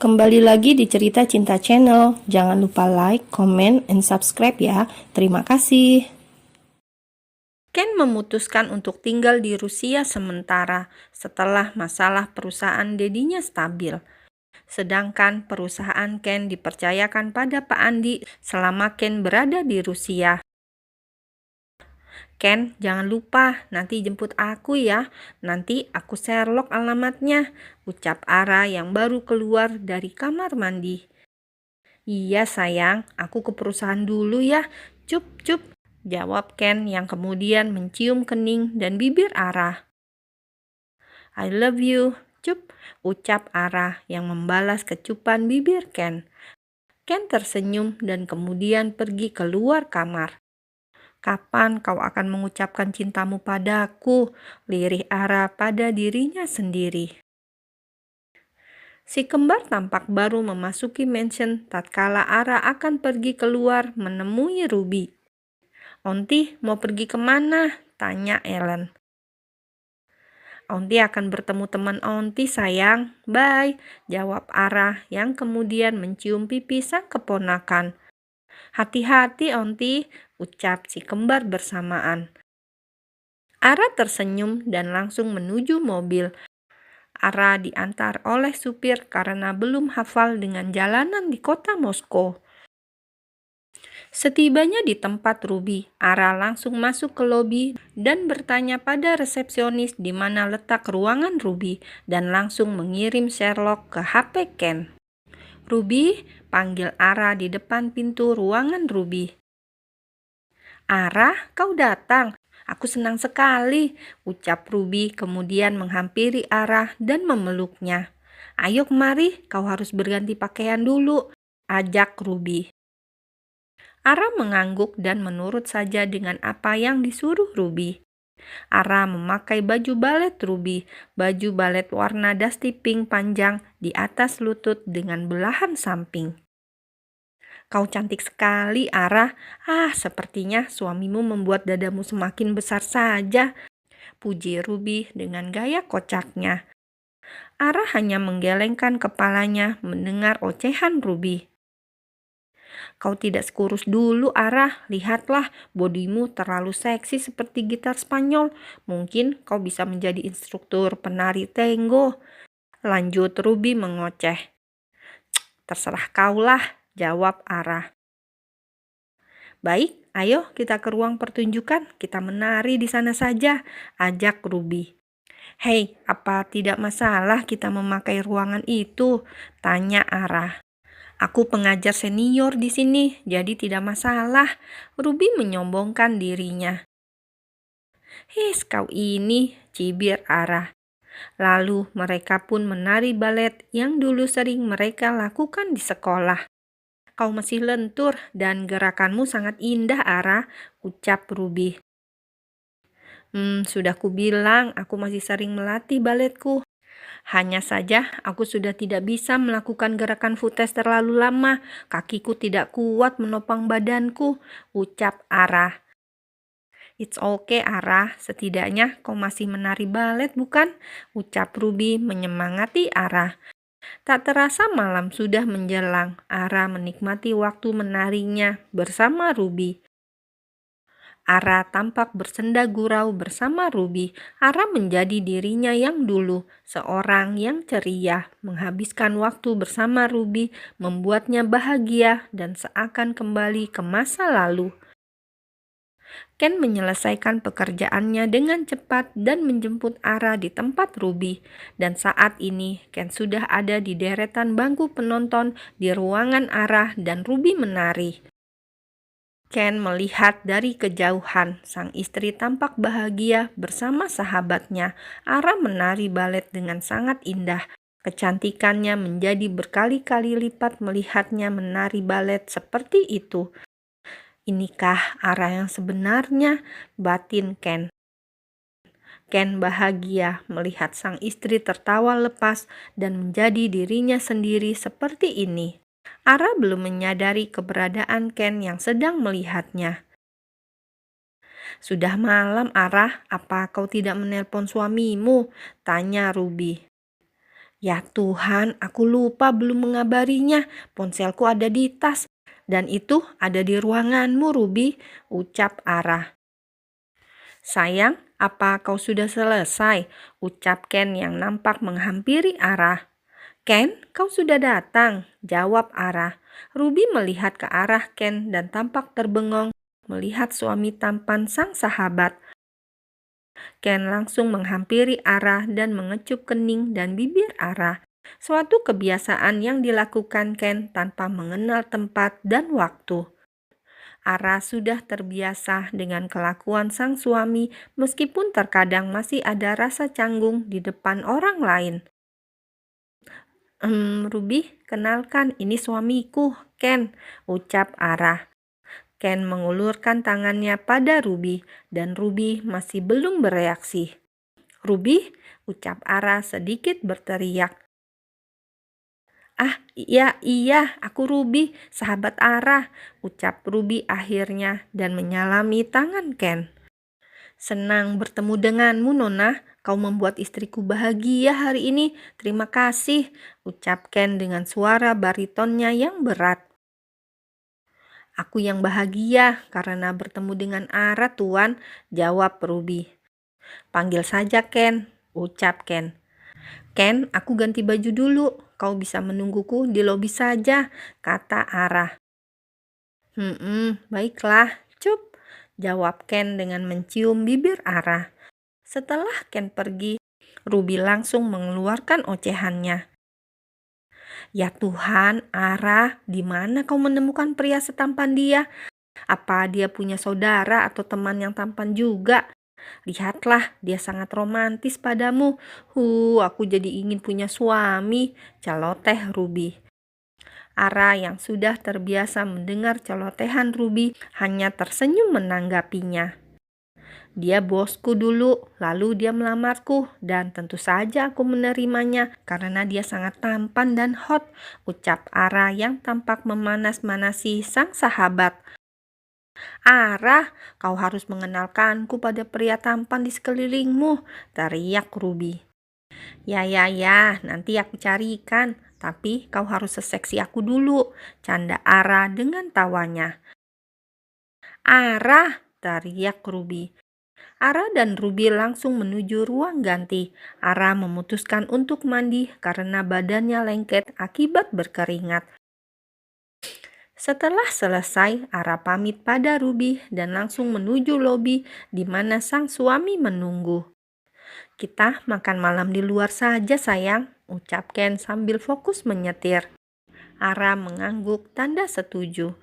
Kembali lagi di Cerita Cinta Channel. Jangan lupa like, comment, and subscribe ya. Terima kasih. Ken memutuskan untuk tinggal di Rusia sementara setelah masalah perusahaan dedinya stabil. Sedangkan perusahaan Ken dipercayakan pada Pak Andi selama Ken berada di Rusia. Ken, jangan lupa nanti jemput aku ya. Nanti aku Sherlock alamatnya, ucap Ara yang baru keluar dari kamar mandi. Iya sayang, aku ke perusahaan dulu ya. Cup, cup, jawab Ken yang kemudian mencium kening dan bibir Ara. I love you, cup, ucap Ara yang membalas kecupan bibir Ken. Ken tersenyum dan kemudian pergi keluar kamar. Kapan kau akan mengucapkan cintamu padaku? Lirih Ara pada dirinya sendiri. Si kembar tampak baru memasuki mansion tatkala Ara akan pergi keluar menemui Ruby. "Onti mau pergi kemana?" tanya Ellen. "Onti akan bertemu teman Onti sayang, bye," jawab Ara yang kemudian mencium pipi sang keponakan. "Hati-hati Onti," ucap si kembar bersamaan. Ara tersenyum dan langsung menuju mobil. Ara diantar oleh supir karena belum hafal dengan jalanan di kota Moskow. Setibanya di tempat Ruby, Ara langsung masuk ke lobi dan bertanya pada resepsionis di mana letak ruangan Ruby dan langsung mengirim Sherlock ke HP Ken. "Ruby," panggil Ara di depan pintu ruangan Ruby. "Ara, kau datang. Aku senang sekali," ucap Ruby kemudian menghampiri Ara dan memeluknya. "Ayo kemari, kau harus berganti pakaian dulu," ajak Ruby. Ara mengangguk dan menurut saja dengan apa yang disuruh Ruby. Ara memakai baju balet Ruby, baju balet warna dusty pink panjang di atas lutut dengan belahan samping. "Kau cantik sekali, Ara. Sepertinya suamimu membuat dadamu semakin besar saja," puji Ruby dengan gaya kocaknya. Ara hanya menggelengkan kepalanya mendengar ocehan Ruby. "Kau tidak sekurus dulu, Ara. Lihatlah, bodimu terlalu seksi seperti gitar Spanyol. Mungkin kau bisa menjadi instruktur penari tango," lanjut Ruby mengoceh. "Terserah kaulah," jawab Ara. "Baik, ayo kita ke ruang pertunjukan. Kita menari di sana saja," ajak Ruby. "Hei, apa tidak masalah kita memakai ruangan itu?" tanya Ara. "Aku pengajar senior di sini, jadi tidak masalah," Ruby menyombongkan dirinya. Kau ini," cibir Ara. Lalu mereka pun menari balet yang dulu sering mereka lakukan di sekolah. "Kau masih lentur dan gerakanmu sangat indah, Ara," ucap Ruby. Sudah kubilang aku masih sering melatih baletku. Hanya saja aku sudah tidak bisa melakukan gerakan futes terlalu lama. Kakiku tidak kuat menopang badanku," ucap Ara. "It's okay, Ara. Setidaknya kau masih menari balet, bukan?" ucap Ruby menyemangati Ara. Tak terasa malam sudah menjelang. Ara menikmati waktu menarinya bersama Ruby. Ara tampak bersenda gurau bersama Ruby. Ara menjadi dirinya yang dulu, seorang yang ceria. Menghabiskan waktu bersama Ruby membuatnya bahagia dan seakan kembali ke masa lalu. Ken menyelesaikan pekerjaannya dengan cepat dan menjemput Ara di tempat Ruby. Dan saat ini Ken sudah ada di deretan bangku penonton di ruangan Ara dan Ruby menari. Ken melihat dari kejauhan, sang istri tampak bahagia bersama sahabatnya. Ara menari balet dengan sangat indah. Kecantikannya menjadi berkali-kali lipat melihatnya menari balet seperti itu. Inikah Ara yang sebenarnya, batin Ken. Ken bahagia melihat sang istri tertawa lepas dan menjadi dirinya sendiri seperti ini. Ara belum menyadari keberadaan Ken yang sedang melihatnya. "Sudah malam, Ara. Apa kau tidak menelpon suamimu?" tanya Ruby. Ya Tuhan, aku lupa belum mengabarinya. Ponselku ada di tas. Dan itu ada di ruanganmu, Ruby, ucap Ara. Sayang, apa kau sudah selesai? Ucap Ken yang nampak menghampiri Ara. Ken, kau sudah datang, jawab Ara. Ruby melihat ke arah Ken dan tampak terbengong melihat suami tampan sang sahabat. Ken langsung menghampiri Ara dan mengecup kening dan bibir Ara. Suatu kebiasaan yang dilakukan Ken tanpa mengenal tempat dan waktu. Ara sudah terbiasa dengan kelakuan sang suami meskipun terkadang masih ada rasa canggung di depan orang lain. Ruby, kenalkan ini suamiku, Ken, ucap Ara. Ken mengulurkan tangannya pada Ruby dan Ruby masih belum bereaksi. Ruby, ucap Ara sedikit berteriak. Ah, iya, aku Ruby, sahabat Ara, ucap Ruby akhirnya dan menyalami tangan Ken. Senang bertemu denganmu, Nona. Kau membuat istriku bahagia hari ini. Terima kasih, ucap Ken dengan suara baritonnya yang berat. Aku yang bahagia karena bertemu dengan Ara, Tuan, jawab Ruby. Panggil saja Ken, ucap Ken. Ken, aku ganti baju dulu. Kau bisa menungguku di lobi saja, kata Ara. Baiklah, cup, jawab Ken dengan mencium bibir Ara. Setelah Ken pergi, Ruby langsung mengeluarkan ocehannya. Ya Tuhan, Ara, di mana kau menemukan pria setampan dia? Apa dia punya saudara atau teman yang tampan juga? Lihatlah, dia sangat romantis padamu. Aku jadi ingin punya suami, celoteh Ruby. Ara yang sudah terbiasa mendengar celotehan Ruby hanya tersenyum menanggapinya. Dia bosku dulu, lalu dia melamarku, dan tentu saja aku menerimanya karena dia sangat tampan dan hot, ucap Ara yang tampak memanas-manasi sang sahabat. Ara, kau harus mengenalkanku pada pria tampan di sekelilingmu, teriak Ruby. Ya, nanti aku carikan, tapi kau harus seseksi aku dulu, canda Ara dengan tawanya. Ara, teriak Ruby. Ara dan Ruby langsung menuju ruang ganti. Ara memutuskan untuk mandi karena badannya lengket akibat berkeringat. Setelah selesai, Ara pamit pada Ruby dan langsung menuju lobi di mana sang suami menunggu. Kita makan malam di luar saja sayang, ucap Ken sambil fokus menyetir. Ara mengangguk tanda setuju.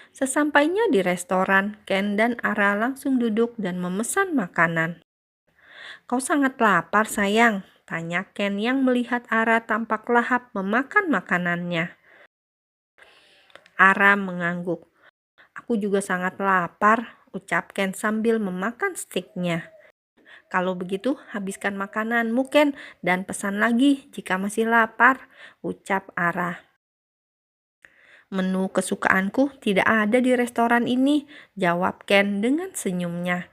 Sesampainya di restoran, Ken dan Ara langsung duduk dan memesan makanan. Kau sangat lapar sayang, tanya Ken yang melihat Ara tampak lahap memakan makanannya. Ara mengangguk. Aku juga sangat lapar, ucap Ken sambil memakan stiknya. Kalau begitu, habiskan makananmu Ken dan pesan lagi jika masih lapar, ucap Ara. Menu kesukaanku tidak ada di restoran ini, jawab Ken dengan senyumnya.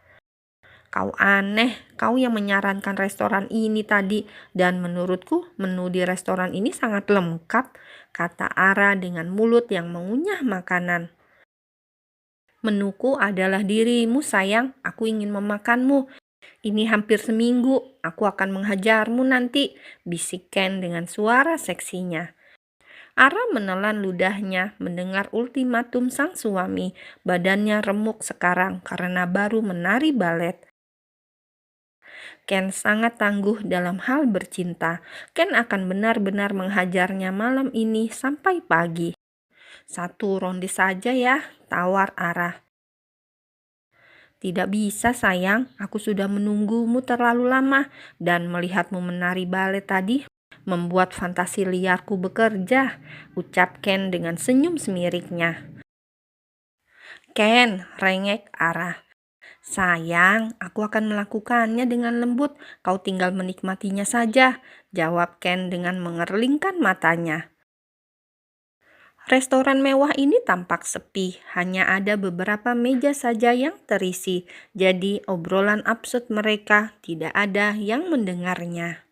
Kau aneh, kau yang menyarankan restoran ini tadi, dan menurutku menu di restoran ini sangat lengkap, kata Ara dengan mulut yang mengunyah makanan. Menuku adalah dirimu sayang, aku ingin memakanmu. Ini hampir seminggu, aku akan menghajarmu nanti, bisik Ken dengan suara seksinya. Ara menelan ludahnya mendengar ultimatum sang suami. Badannya remuk sekarang karena baru menari balet. Ken sangat tangguh dalam hal bercinta. Ken akan benar-benar menghajarnya malam ini sampai pagi. 1 ronde saja ya, tawar Ara. Tidak bisa sayang, aku sudah menunggumu terlalu lama dan melihatmu menari balet tadi membuat fantasi liarku bekerja, ucap Ken dengan senyum semiriknya. Ken, rengek Ara. Sayang, aku akan melakukannya dengan lembut, kau tinggal menikmatinya saja, jawab Ken dengan mengerlingkan matanya. Restoran mewah ini tampak sepi, hanya ada beberapa meja saja yang terisi, jadi obrolan absurd mereka tidak ada yang mendengarnya.